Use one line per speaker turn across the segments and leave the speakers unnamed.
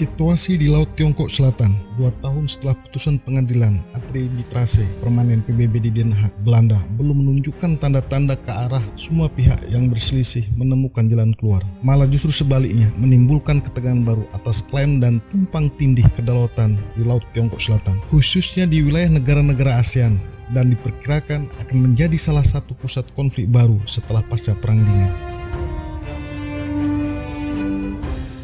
Situasi di Laut Tiongkok Selatan 2 tahun setelah putusan pengadilan arbitrase permanen PBB di Den Haag, Belanda belum menunjukkan tanda-tanda ke arah semua pihak yang berselisih menemukan jalan keluar. Malah justru sebaliknya menimbulkan ketegangan baru atas klaim dan tumpang tindih kedaulatan di Laut Tiongkok Selatan, khususnya di wilayah negara-negara ASEAN, dan diperkirakan akan menjadi salah satu pusat konflik baru setelah pasca Perang Dingin.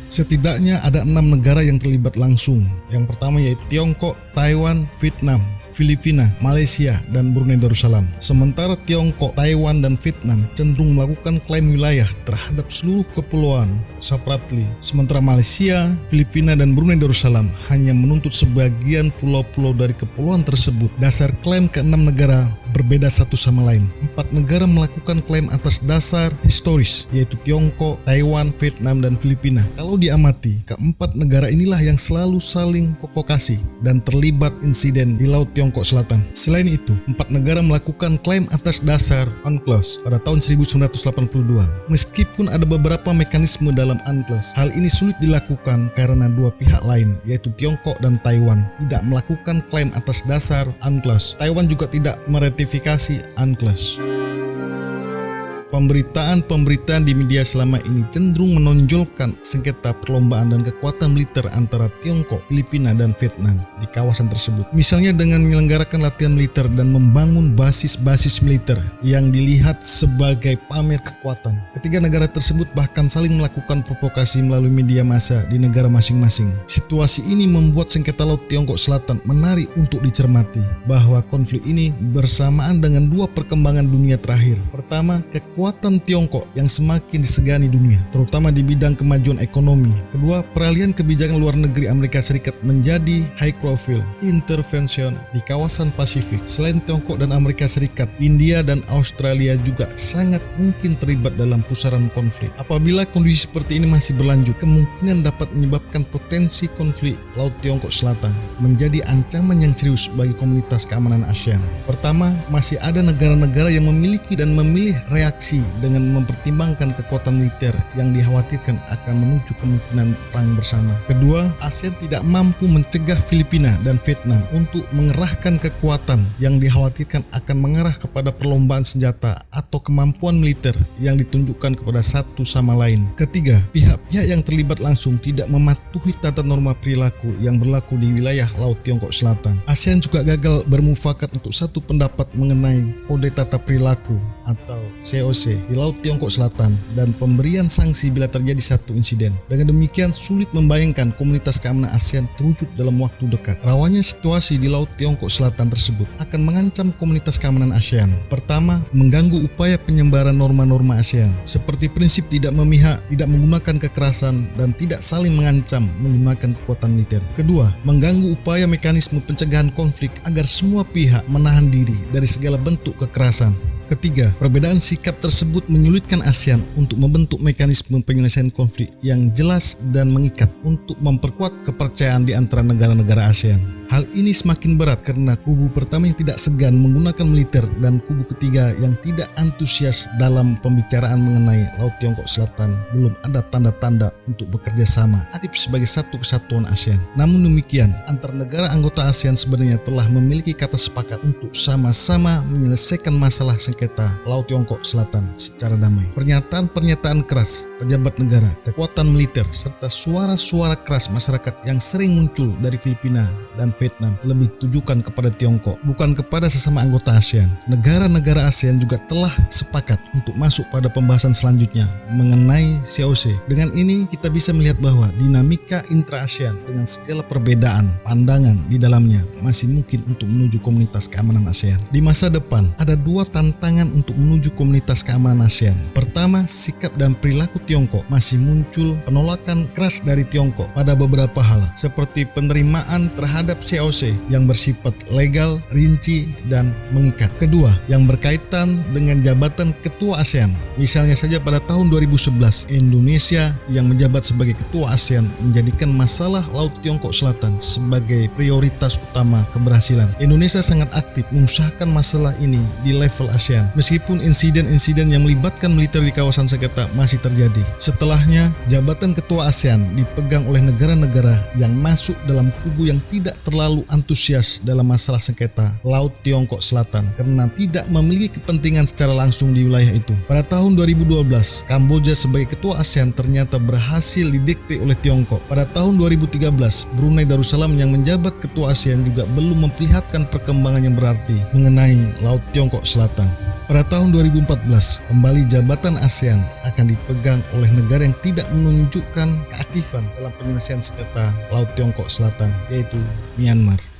Setidaknya ada 6 negara yang terlibat langsung. Yang pertama yaitu Tiongkok, Taiwan, Vietnam, Filipina, Malaysia, dan Brunei Darussalam. Sementara Tiongkok, Taiwan, dan Vietnam cenderung melakukan klaim wilayah terhadap seluruh kepulauan separately. Sementara Malaysia, Filipina, dan Brunei Darussalam hanya menuntut sebagian pulau-pulau dari kepulauan tersebut. Dasar klaim ke-6 negara berbeda satu sama lain. 4 negara melakukan klaim atas dasar historis, yaitu Tiongkok, Taiwan, Vietnam, dan Filipina. Kalau diamati, keempat negara inilah yang selalu saling provokasi dan terlibat insiden di Laut Tiongkok Selatan. Selain itu, 4 negara melakukan klaim atas dasar UNCLOS pada tahun 1982. Meskipun ada beberapa mekanisme dalam UNCLOS, hal ini sulit dilakukan karena 2 pihak lain, yaitu Tiongkok dan Taiwan, tidak melakukan klaim atas dasar UNCLOS. Taiwan juga tidak meratifikasi UNCLOS. Pemberitaan di media selama ini cenderung menonjolkan sengketa perlombaan dan kekuatan militer antara Tiongkok, Filipina, dan Vietnam di kawasan tersebut. Misalnya dengan menyelenggarakan latihan militer dan membangun basis-basis militer yang dilihat sebagai pamer kekuatan. Ketiga negara tersebut bahkan saling melakukan provokasi melalui media massa di negara masing-masing. Situasi ini membuat sengketa Laut Tiongkok Selatan menarik untuk dicermati, bahwa konflik ini bersamaan dengan 2 perkembangan dunia terakhir. Pertama, kekuatan Tiongkok yang semakin disegani dunia, terutama di bidang kemajuan ekonomi. Kedua, peralihan kebijakan luar negeri Amerika Serikat menjadi high profile intervention di kawasan Pasifik. Selain Tiongkok dan Amerika Serikat, India dan Australia juga sangat mungkin terlibat dalam pusaran konflik. Apabila kondisi seperti ini masih berlanjut, kemungkinan dapat menyebabkan potensi konflik Laut Tiongkok Selatan menjadi ancaman yang serius bagi komunitas keamanan ASEAN. Pertama, masih ada negara-negara yang memiliki dan memilih reaksi dengan mempertimbangkan kekuatan militer yang dikhawatirkan akan menuju kemungkinan perang bersama. Kedua, ASEAN tidak mampu mencegah Filipina dan Vietnam untuk mengerahkan kekuatan yang dikhawatirkan akan mengarah kepada perlombaan senjata atau kemampuan militer yang ditunjukkan kepada satu sama lain. Ketiga, pihak-pihak yang terlibat langsung tidak mematuhi tata norma perilaku yang berlaku di wilayah Laut Tiongkok Selatan. ASEAN juga gagal bermufakat untuk satu pendapat mengenai kode tata perilaku atau COC di Laut Tiongkok Selatan dan pemberian sanksi bila terjadi satu insiden. Dengan demikian, sulit membayangkan komunitas keamanan ASEAN terwujud dalam waktu dekat. Rawannya situasi di Laut Tiongkok Selatan tersebut akan mengancam komunitas keamanan ASEAN. Pertama, mengganggu upaya penyebaran norma-norma ASEAN, seperti prinsip tidak memihak, tidak menggunakan kekerasan, dan tidak saling mengancam menggunakan kekuatan militer. Kedua, mengganggu upaya mekanisme pencegahan konflik agar semua pihak menahan diri dari segala bentuk kekerasan. Ketiga, perbedaan sikap tersebut menyulitkan ASEAN untuk membentuk mekanisme penyelesaian konflik yang jelas dan mengikat untuk memperkuat kepercayaan di antara negara-negara ASEAN. Hal ini semakin berat karena kubu pertama yang tidak segan menggunakan militer dan kubu ketiga yang tidak antusias dalam pembicaraan mengenai Laut Tiongkok Selatan belum ada tanda-tanda untuk bekerja sama aktif sebagai satu kesatuan ASEAN. Namun demikian, antar negara anggota ASEAN sebenarnya telah memiliki kata sepakat untuk sama-sama menyelesaikan masalah sengketa Laut Tiongkok Selatan secara damai. Pernyataan-pernyataan keras pejabat negara, kekuatan militer, serta suara-suara keras masyarakat yang sering muncul dari Filipina dan Vietnam lebih ditujukan kepada Tiongkok, bukan kepada sesama anggota ASEAN. Negara-negara ASEAN juga telah sepakat untuk masuk pada pembahasan selanjutnya mengenai COC. Dengan ini kita bisa melihat bahwa dinamika intra-ASEAN dengan segala perbedaan pandangan di dalamnya masih mungkin untuk menuju komunitas keamanan ASEAN. Di masa depan ada 2 tantangan untuk menuju komunitas keamanan ASEAN. Pertama, sikap dan perilaku Tiongkok. Masih muncul penolakan keras dari Tiongkok pada beberapa hal, seperti penerimaan terhadap COC yang bersifat legal, rinci, dan mengikat. Kedua, yang berkaitan dengan jabatan Ketua ASEAN. Misalnya saja pada tahun 2011, Indonesia yang menjabat sebagai Ketua ASEAN menjadikan masalah Laut Tiongkok Selatan sebagai prioritas utama keberhasilan. Indonesia sangat aktif mengusahakan masalah ini di level ASEAN, meskipun insiden-insiden yang melibatkan militer di kawasan sengketa masih terjadi. Setelahnya, jabatan Ketua ASEAN dipegang oleh negara-negara yang masuk dalam kubu yang tidak terlalu antusias dalam masalah sengketa Laut Tiongkok Selatan karena tidak memiliki kepentingan secara langsung di wilayah itu. Pada tahun 2012, Kamboja sebagai Ketua ASEAN ternyata berhasil didikte oleh Tiongkok. Pada tahun 2013, Brunei Darussalam yang menjabat Ketua ASEAN juga belum memperlihatkan perkembangan yang berarti mengenai Laut Tiongkok Selatan. Pada tahun 2014, kembali jabatan ASEAN akan dipegang oleh negara yang tidak menunjukkan keaktifan dalam penyelesaian sengketa Laut Tiongkok Selatan, yaitu Myanmar.